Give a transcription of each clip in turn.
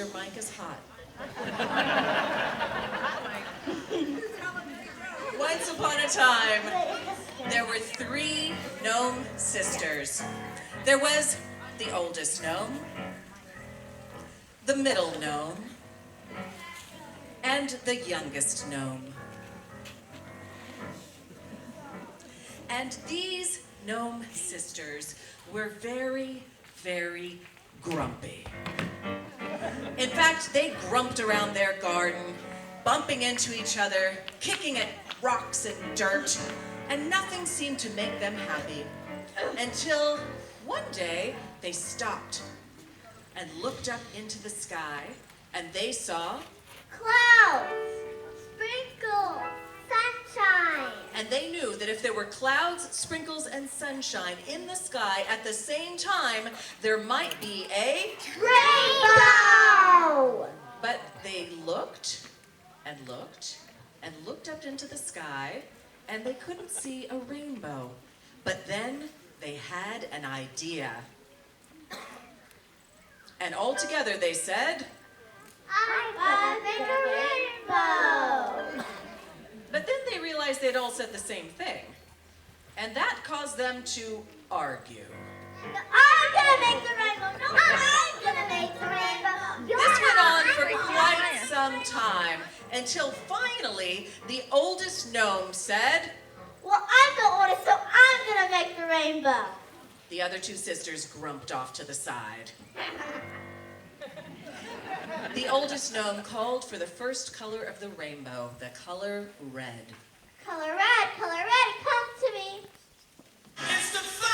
Your mic is hot. Once upon a time, there were 3 gnome sisters. There was the oldest gnome, the middle gnome, and the youngest gnome. And these gnome sisters were very, very grumpy. In fact, they grumped around their garden, bumping into each other, kicking at rocks and dirt, and nothing seemed to make them happy. Until one day, they stopped and looked up into the sky, and they saw clouds, sprinkles, sunshine. And they knew that if there were clouds, sprinkles, and sunshine in the sky at the same time, there might be a rainbow. But they looked and looked and looked up into the sky, and they couldn't see a rainbow. But then they had an idea. And all together they said, I'm gonna make a rainbow. But then they realized they'd all said the same thing. And that caused them to argue. No, I'm gonna make the rainbow. No, I'm gonna make the rainbow. This went on for quite some time until finally the oldest gnome said, well, I'm the oldest, so I'm gonna make the rainbow. The other 2 sisters grumped off to the side. The oldest gnome called for the first color of the rainbow, the color red. Color red, come to me. It's the final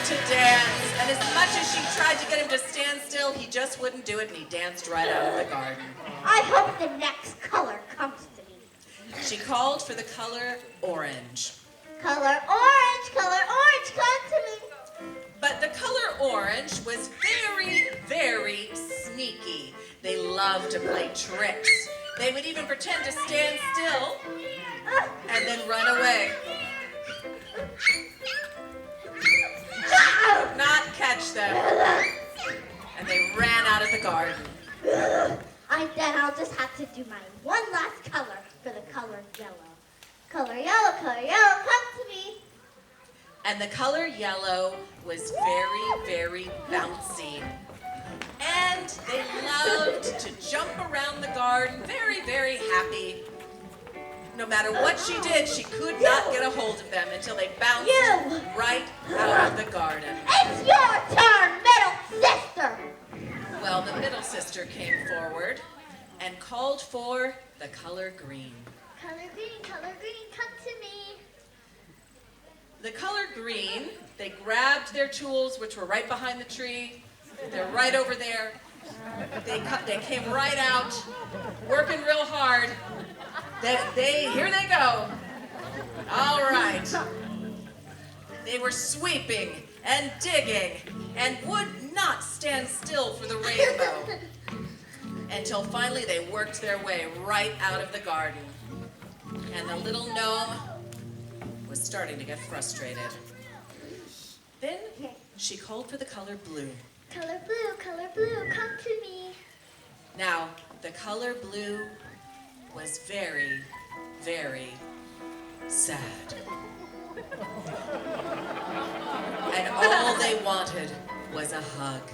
To dance, and as much as she tried to get him to stand still, he just wouldn't do it, and he danced right out of the garden. I hope the next color comes to me. She called for the color orange. Color orange, come to me. But the color orange was very, very sneaky. They loved to play tricks. They would even pretend to stand still and then run away. Could not catch them, and they ran out of the garden. Then I'll just have to do my one last color for the color yellow. Color yellow, come to me. And the color yellow was very, very bouncy. And they loved to jump around the garden, very, very happy. No matter what she did, she could not get a hold of them until they bounced right out of the garden. It's your turn, middle sister. Well, the middle sister came forward and called for the color green. Color green, come to me. The color green, they grabbed their tools, which were right behind the tree. They're right over there. They came right out, working real hard. Here they go. All right. They were sweeping and digging and would not stand still for the rainbow until finally they worked their way right out of the garden. And the little gnome was starting to get frustrated. Then she called for the color blue. Color blue, come to me. Now, the color blue was very, very sad. And all they wanted was a hug.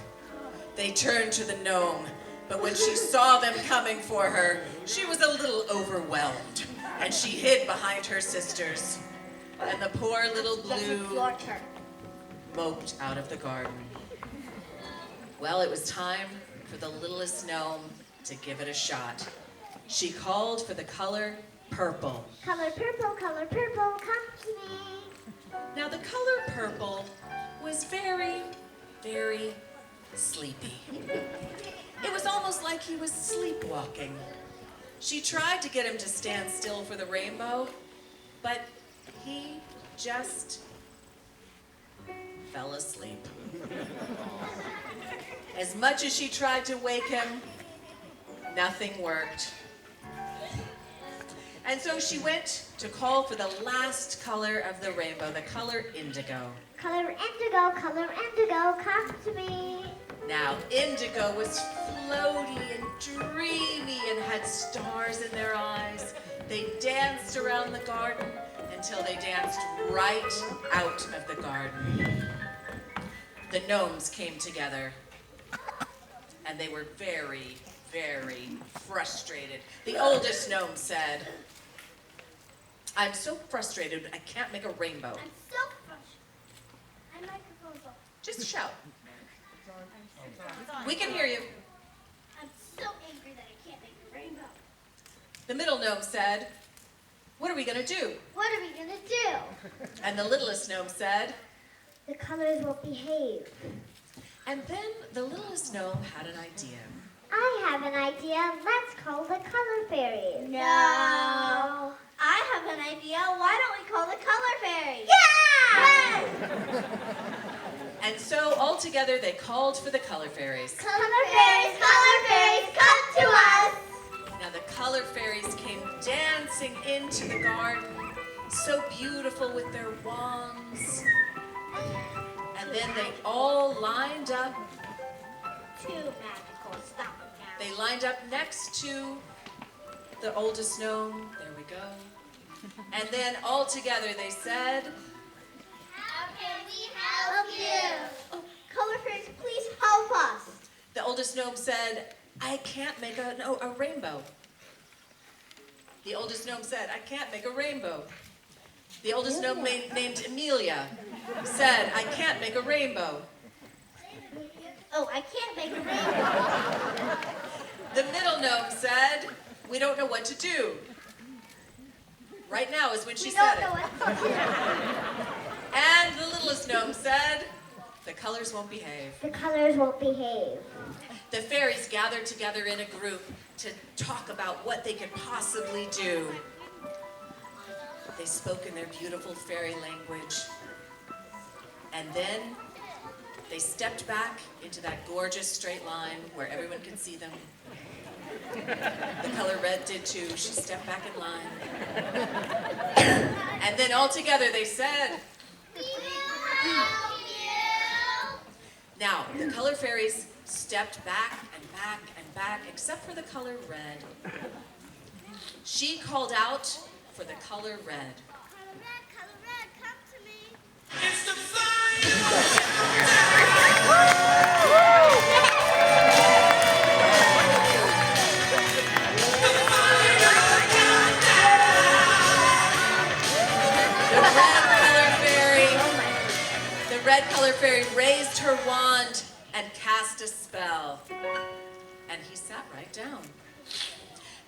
They turned to the gnome, but when she saw them coming for her, she was a little overwhelmed, and she hid behind her sisters. And the poor little blue moped out of the garden. Well, it was time for the littlest gnome to give it a shot. She called for the color purple. Color purple, come to me. Now, the color purple was very, very sleepy. It was almost like he was sleepwalking. She tried to get him to stand still for the rainbow, but he just fell asleep. As much as she tried to wake him, Nothing worked. And so she went to call for the last color of the rainbow, the color indigo. Color indigo, come to me. Now, indigo was floaty and dreamy and had stars in their eyes. They danced around the garden until they danced right out of the garden. The gnomes came together, and they were very, very frustrated. The oldest gnome said, "I'm so frustrated, I can't make a rainbow." I'm so frustrated. My microphone's off. Just shout. We can hear you. I'm so angry that I can't make a rainbow. The middle gnome said, "What are we going to do?" What are we gonna do? And the littlest gnome said, The colors won't behave. and then the littlest gnome had an idea. I have an idea. Let's call the color fairies. No. I have an idea. Why don't we call the color fairies? Yeah! And so all together they called for the color fairies. Color fairies, come to us. Now the color fairies came dancing into the garden, so beautiful with their wands. And then they all lined up. Too magical. Stop it now. They lined up next to the oldest gnome. There we go. And then all together they said, How can we help you? Oh, color fairies, please help us. the oldest gnome said, "I can't make a rainbow." The oldest gnome said, "I can't make a rainbow." The oldest gnome named Amelia said, "I can't make a rainbow." Oh, I can't make a rainbow. The middle gnome said, "We don't know what to do." Right now is when she We said don't know it. what to do. And the littlest gnome said, "The colors won't behave." The colors won't behave. The fairies gathered together in a group to talk about what they could possibly do. They spoke in their beautiful fairy language. And then they stepped back into that gorgeous straight line where everyone could see them. The color red did too. She stepped back in line. And then all together they said, We will help you. now, the color fairies stepped back and back and back, except for the color red. She called out for the color red. Color red, come to me. It's the fire. The red color fairy raised her wand and cast a spell. And he sat right down.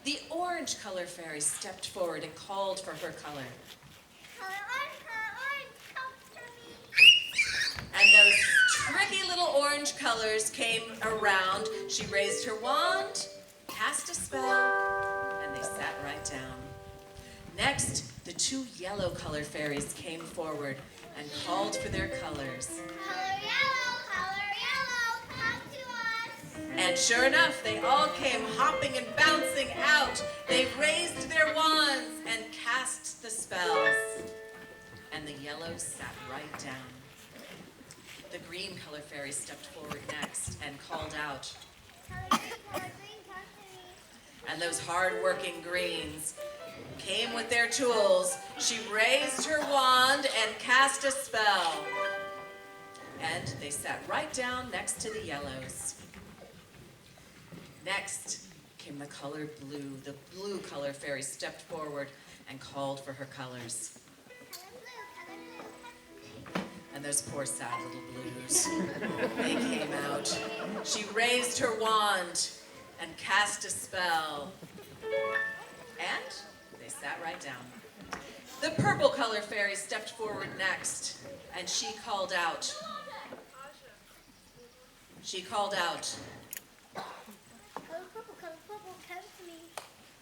The orange color fairy stepped forward and called for her color. Color orange, come to me. And those tricky little orange colors came around. She raised her wand, cast a spell, and they sat right down. Next, the two yellow color fairies came forward and called for their colors. Color yellow, come to us. And sure enough, they all came hopping and bouncing out. They raised their wands and cast the spells. And the yellows sat right down. The green color fairy stepped forward next and called out. Color green, come to me. And those hard-working greens came with their tools. She raised her wand and cast a spell. And they sat right down next to the yellows. Next came the color blue. The blue color fairy stepped forward and called for her colors. Color blue. And those poor sad little blues, they came out. She raised her wand and cast a spell. And they sat right down. The purple color fairy stepped forward next, and she called out. She called out, Color purple, come to me.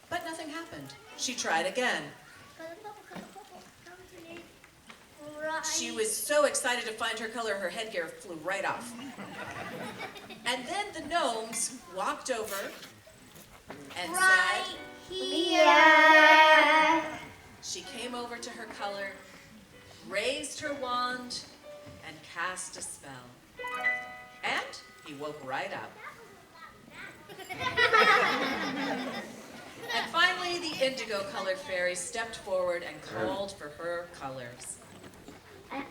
but nothing happened. She tried again. Color purple, come to me. Right. She was so excited to find her color, her headgear flew right off. And then the gnomes walked over and Right said, here. she came over to her color, raised her wand, and cast a spell. And he woke right up. And finally, the indigo colored fairy stepped forward and called for her colors. Color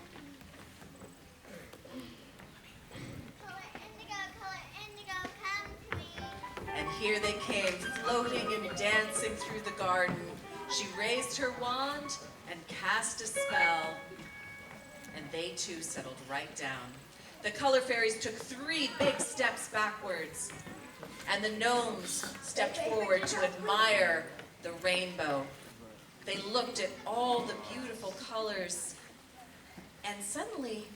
indigo, come to me. And here they came, floating and dancing through the garden. She raised her wand and cast a spell, and they too settled right down. The color fairies took 3 big steps backwards, and the gnomes stepped forward to admire the rainbow. They looked at all the beautiful colors, and suddenly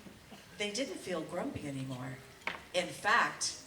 they didn't feel grumpy anymore. In fact,